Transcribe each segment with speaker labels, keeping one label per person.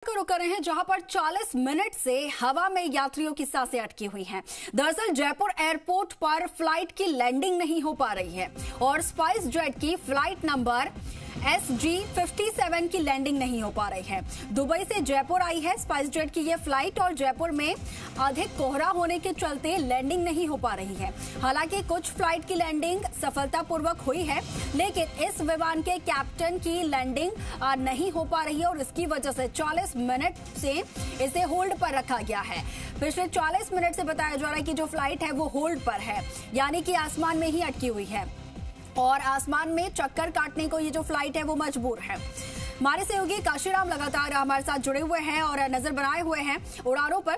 Speaker 1: को रुक रहे हैं जहां पर 40 मिनट से हवा में यात्रियों की सांसें अटकी हुई हैं। दरअसल जयपुर एयरपोर्ट पर फ्लाइट की लैंडिंग नहीं हो पा रही है और स्पाइस जेट की फ्लाइट नंबर SG57 की लैंडिंग नहीं हो पा रही है। दुबई से जयपुर आई है स्पाइस जेट की यह फ्लाइट और जयपुर में अधिक कोहरा होने के चलते लैंडिंग नहीं हो पा रही है। हालांकि कुछ फ्लाइट की लैंडिंग सफलतापूर्वक हुई है, लेकिन इस विमान के कैप्टन की लैंडिंग नहीं हो पा रही है और इसकी वजह से 40 मिनट से इसे होल्ड पर रखा गया है। पिछले 40 मिनट से बताया जा रहा है कि जो फ्लाइट है वो होल्ड पर है, यानी कि आसमान में ही अटकी हुई है और आसमान में चक्कर काटने को ये जो फ्लाइट है वो मजबूर है। हमारे सहयोगी काशीराम लगातार हमारे साथ जुड़े हुए हैं और नजर बनाए हुए हैं उड़ानों पर।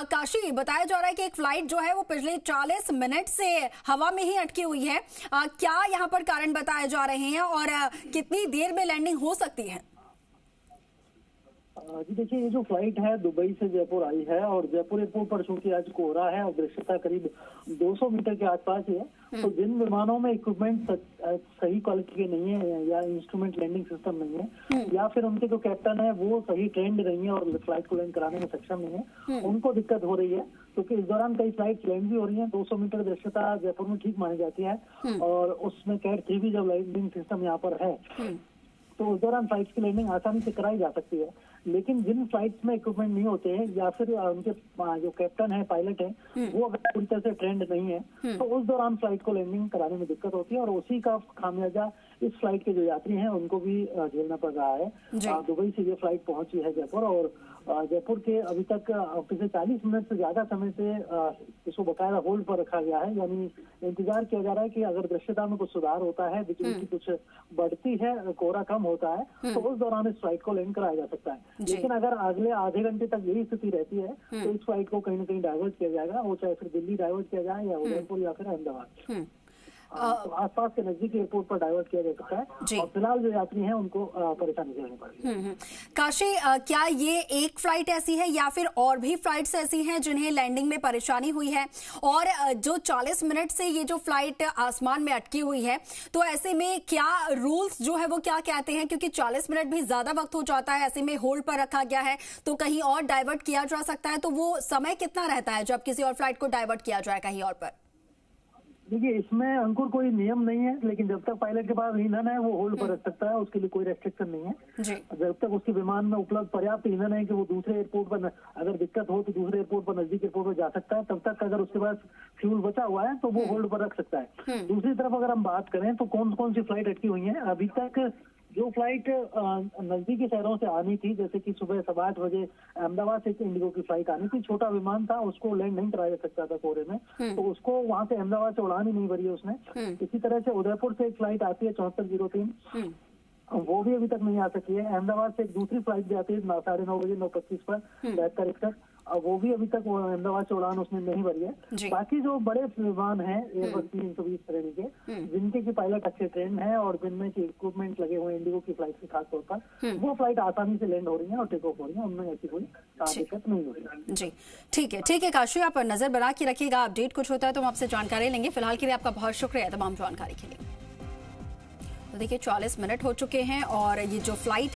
Speaker 1: काशी, बताया जा रहा है कि एक फ्लाइट जो है वो पिछले 40 मिनट से हवा में ही अटकी हुई है। क्या यहाँ पर कारण बताए जा रहे हैं और कितनी देर में लैंडिंग हो सकती है?
Speaker 2: जी देखिए, ये जो फ्लाइट है दुबई से जयपुर आई है और जयपुर एयरपोर्ट पर चूंकि आज कोहरा है और दृश्यता करीब 200 मीटर के आसपास ही है, तो जिन विमानों में इक्विपमेंट सही क्वालिटी के नहीं है या इंस्ट्रूमेंट लैंडिंग सिस्टम नहीं है या फिर उनके जो कैप्टन है वो सही ट्रेंड नहीं है और फ्लाइट को लैंड कराने में सक्षम नहीं है, उनको दिक्कत हो रही है। क्योंकि इस दौरान कई फ्लाइट लैंड भी हो रही है। 200 मीटर दृश्यता जयपुर में ठीक मानी जाती है और उसमें कैट 3 भी जब लैंडिंग सिस्टम यहाँ पर है तो उस दौरान फ्लाइट्स की लैंडिंग आसानी से कराई जा सकती है। लेकिन जिन फ्लाइट्स में इक्विपमेंट नहीं होते हैं या फिर उनके जो कैप्टन है, पायलट है, वो अगर पूरी तरह से ट्रेंड नहीं है तो उस दौरान फ्लाइट को लैंडिंग कराने में दिक्कत होती है और उसी का खामियाजा इस फ्लाइट के जो यात्री हैं उनको भी झेलना पड़ रहा है। दुबई से ये फ्लाइट पहुंची है जयपुर और जयपुर के अभी तक पिछले 40 मिनट से ज्यादा समय से इसको बकायदा होल्ड पर रखा गया है। यानी इंतजार किया जा रहा है कि अगर दृश्यता में कुछ सुधार होता है, बिजली की कुछ बढ़ती है, कोहरा कम होता है तो उस दौरान इस फ्लाइट को लैंड कराया जा सकता है। लेकिन अगर अगले आधे घंटे तक यही स्थिति रहती है तो इस फ्लाइट को कहीं ना कहीं डाइवर्ट किया जाएगा, वो चाहे फिर दिल्ली डाइवर्ट किया जाए या उदयपुर या फिर अहमदाबाद। तो आसपास के नजदीकी एयरपोर्ट पर डाइवर्ट किया जा सकता है और फिलहाल जो यात्री हैं उनको परेशानी झेलनी पड़ेगी।
Speaker 1: काशी, क्या ये एक फ्लाइट ऐसी है या फिर और भी फ्लाइट्स ऐसी हैं जिन्हें लैंडिंग में परेशानी हुई है? और जो 40 मिनट से ये जो फ्लाइट आसमान में अटकी हुई है, तो ऐसे में क्या रूल्स जो है वो क्या कहते हैं? क्योंकि 40 मिनट भी ज्यादा वक्त हो जाता है, ऐसे में होल्ड पर रखा गया है तो कहीं और डाइवर्ट किया जा सकता है, तो वो समय कितना रहता है जब किसी और फ्लाइट को डाइवर्ट किया जाए कहीं और पर?
Speaker 2: देखिए, इसमें अंकुर कोई नियम नहीं है, लेकिन जब तक पायलट के पास ईंधन है वो होल्ड पर रख सकता है, उसके लिए कोई रेस्ट्रिक्शन नहीं है। जब तक उसके विमान में उपलब्ध पर्याप्त ईंधन है कि वो दूसरे एयरपोर्ट पर अगर दिक्कत हो तो दूसरे एयरपोर्ट पर, नजदीक एयरपोर्ट पर जा सकता है, तब तक अगर उसके पास फ्यूल बचा हुआ है तो वो होल्ड पर रख सकता है। दूसरी तरफ अगर हम बात करें तो कौन कौन सी फ्लाइट अटकी हुई है, अभी तक जो फ्लाइट नजदीकी शहरों से आनी थी, जैसे कि सुबह 8:15 बजे अहमदाबाद से इंडिगो की फ्लाइट आनी थी, छोटा विमान था, उसको लैंड नहीं कराया जा सकता था कोहरे में, तो उसको वहां से अहमदाबाद से उड़ान ही नहीं भरी है उसने। इसी तरह से उदयपुर से एक फ्लाइट आती है 7403, वो भी अभी तक नहीं आ सकी है। अहमदाबाद से एक दूसरी फ्लाइट भी आती है 9:30 बजे 9:25 पर 7261, वो भी अभी तक अहमदाबाद से उड़ान उसने नहीं भरी है। बाकी जो बड़े विमान हैं एयरबस 320 श्रेणी के, जिनके की पायलट अच्छे ट्रेंड है और जिनमें की इक्विपमेंट लगे हुए इंडिगो की फ्लाइट के खासतौर पर, वो फ्लाइट आसानी से लैंड हो रही है और टेक ऑफ हो रही है, उनमें ऐसी कोई दिक्कत नहीं हो रही।
Speaker 1: जी ठीक है काशी, आप नजर बना के रखिएगा, अपडेट कुछ होता है तो हम आपसे जानकारी लेंगे। फिलहाल के लिए आपका बहुत शुक्रिया तमाम जानकारी के लिए। तो देखिए 40 मिनट हो चुके हैं और ये जो फ्लाइट